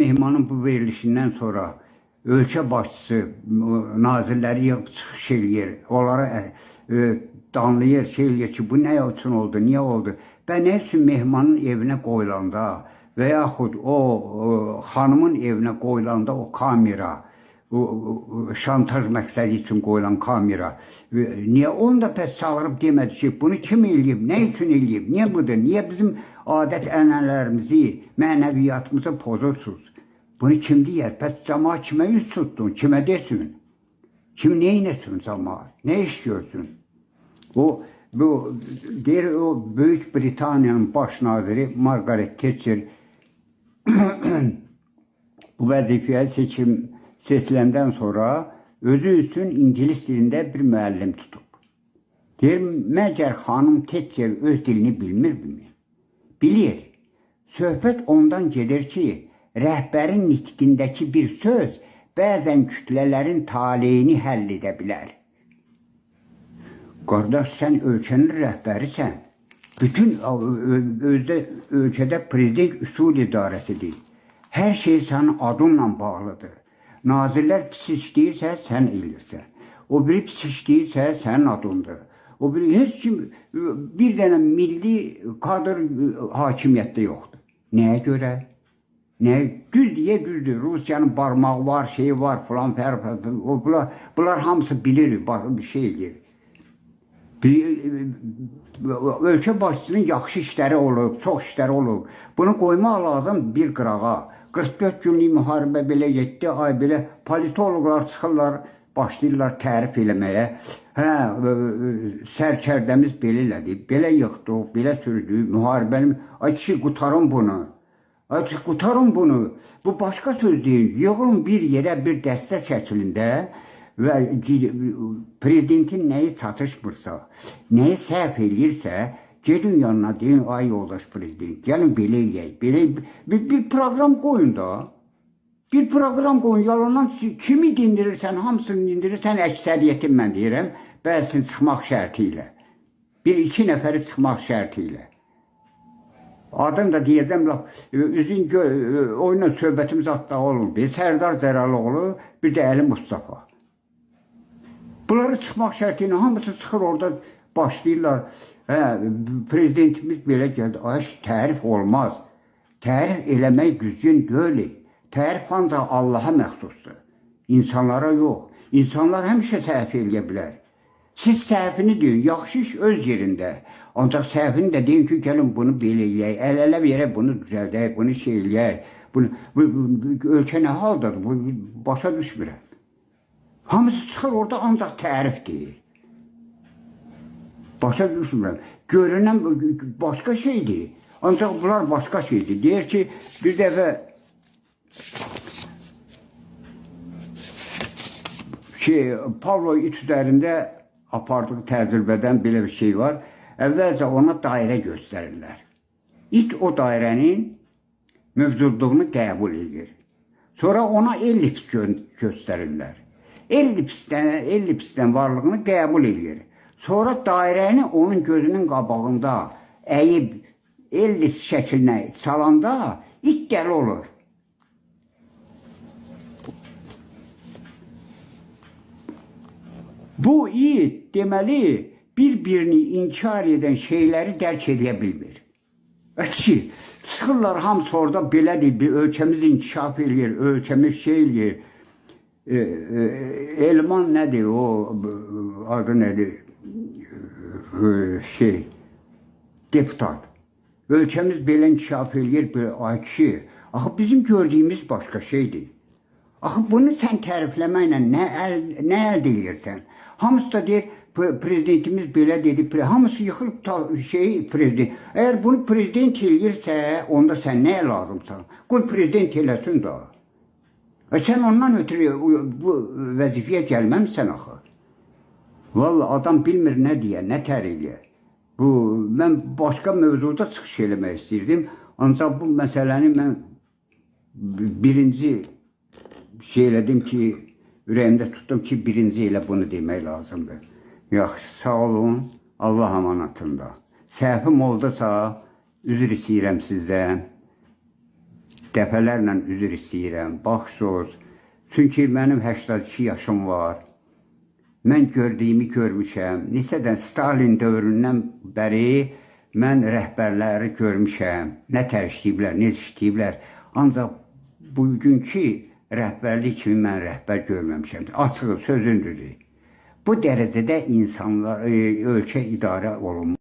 Mehmanın bu verilişindən sonra ölkə başçısı nazirləri yığıb çıxış eləyir. Onlara danlayır, eləyir ki, bu nə üçün oldu, niyə oldu? Və nə üçün Mehmanın evinə qoyulanda və yaxud o xanımın evinə qoyulanda o kamera, şantaj məqsədi üçün qoyulan kamera, niyə onu da pəs çağırıb demədi ki, bunu kim eləyib, nə üçün eləyib, niyə budur, niyə bizim adət ənənələrimizi, mənəviyyatımızı pozursunuz? Bunu kim deyər? Pəs cəmaat kimə yüz tutdun, kimə desin? Kim neynəsin cəmaat, nə iş görsün? Deyir, o Böyük Britaniyanın baş naziri Margaret Thatcher bu vəzifəyə seçiləndən sonra özü üçün İngilis dilində bir müəllim tutub. Deyir, məgər xanım Thatcher öz dilini bilmirmi? Bilir. Söhbət ondan gedir ki, rəhbərin nitqindəki bir söz bəzən kütlələrin taleyini həll edə bilər. Qardaş, sən ölkənin rəhbərisən. Bütün ölkədə prezident üsul idarəsidir. Hər şey sənin adınla bağlıdır. Nazirlər pis işləyirsə, sən eləyirsən. O biri pis işləyirsə, sənin adındır. O biri, heç kim, bir dənə milli kadr hakimiyyətdə yoxdur. Nəyə görə? Düz deyə düzdür. Rusiyanın barmağı var, şeyi var, falan, bunlar hamısı bilir, bir şey edir. Ölkə başçısının yaxşı işləri olub, çox işləri olub. Bunu qoymaq lazım bir qırağa. 44 günlük müharibə belə 7 ay belə politologlar çıxırlar, başlayırlar tərif eləməyə. Sərkərdəmiz belə elədik, belə yıxdıq, belə sürdük, müharibəni, ay kişi, qutarın bunu. Ay kişi, qutarın bunu. Bu başqa söz deyil, yığılın bir yerə, bir dəstə şəklində və prezidentin nəyi çatışmırsa, nəyi səhv eləyirsə, gedin yanına deyin, ay yoldaş prezident, gəlin belə eləyək, bir proqram qoyun da. Bir proqram qoyun, yalandan kimi dindirirsən, hamısını dindirirsən, əksəriyyətin mən deyirəm, bəzisini çıxmaq şərti ilə. Bir-iki nəfəri çıxmaq şərti ilə. Adını da deyəcəm, üzün oyunla söhbətimiz hatta olun. Sərdar Cəraloğlu, bir də Əli Mustafa. Bunları çıxmaq şərti ilə hamısı çıxır, orada başlayırlar. Prezidentimiz belə gəldi, ay tərif olmaz. Tərif eləmək düzgün deyil. Tərif ancaq Allaha məxsusdur. İnsanlara yox. İnsanlar həmişə səhv eləyə bilər. Siz səhvini deyin, yaxşı iş öz yerində. Ancaq səhvini də deyin ki, gəlin bunu belə eləyək, əl-ələ verək, bunu düzəldək, bunu şey eləyək. Ölkə nə haldadır, başa düşmürəm. Hamısı çıxır orada ancaq tərif deyir. Başa düşmürəm. Görünən başqa şeydir. Ancaq bunlar başqa şeydir. Deyir ki, bir dəfə Pavlo it üzərində apardığı təcrübədən belə bir şey var. Əvvəlcə ona dairə göstərirlər. İt o dairənin mövcudluğunu qəbul edir. Sonra ona ellips göstərirlər. Ellipsdən varlığını qəbul edir. Sonra dairəni onun gözünün qabağında əyib ellips şəklinə salanda it dəli olur. Bu it deməli bir-birini inkar edən şeyləri dərk edə bilmir. Çıxırlar hamısı orada belədir, ölkəmiz inkişaf edir, ölkəmiz şey edir. Elman nədir, o adı nədir, deputat. Ölkəmiz belə inkişaf edir, ay kişi, axı bizim gördüyümüz başqa şeydir. Axı bunu sən tərifləməklə nə əldə edirsən? Hamısı da deyir, prezidentimiz belə dedi, hamısı yıxılıb prezident. Əgər bunu prezident eləyirsə, onda sən nəyə lazımsan? Qoy prezident eləsin da. Sən ondan ötürü bu vəzifəyə gəlməmsən axı. Valla adam bilmir nə deyə, nə tər eləyər. Mən başqa mövzuda çıxış eləmək istəyirdim. Ancaq bu məsələni mən birinci şey elədim ki, ürəyimdə tutdum ki, birinci elə bunu demək lazımdır. Yaxşı, sağ olun, Allah amanatında. Səhvim oldusa, üzr istəyirəm sizdən. dəfələrlə üzr istəyirəm. Baxsız. Çünki mənim 82 yaşım var. Mən gördüyümü görmüşəm. Neçədən Stalin dövründən bəri mən rəhbərləri görmüşəm. Nə tərişləyiblər, nə işləyiblər. Ancaq bugünkü rəhbərlik kimi mən rəhbər görməmişəm. Açıq sözün düzü. Bu dərəcədə insanlar, ölkə idarə olunmur.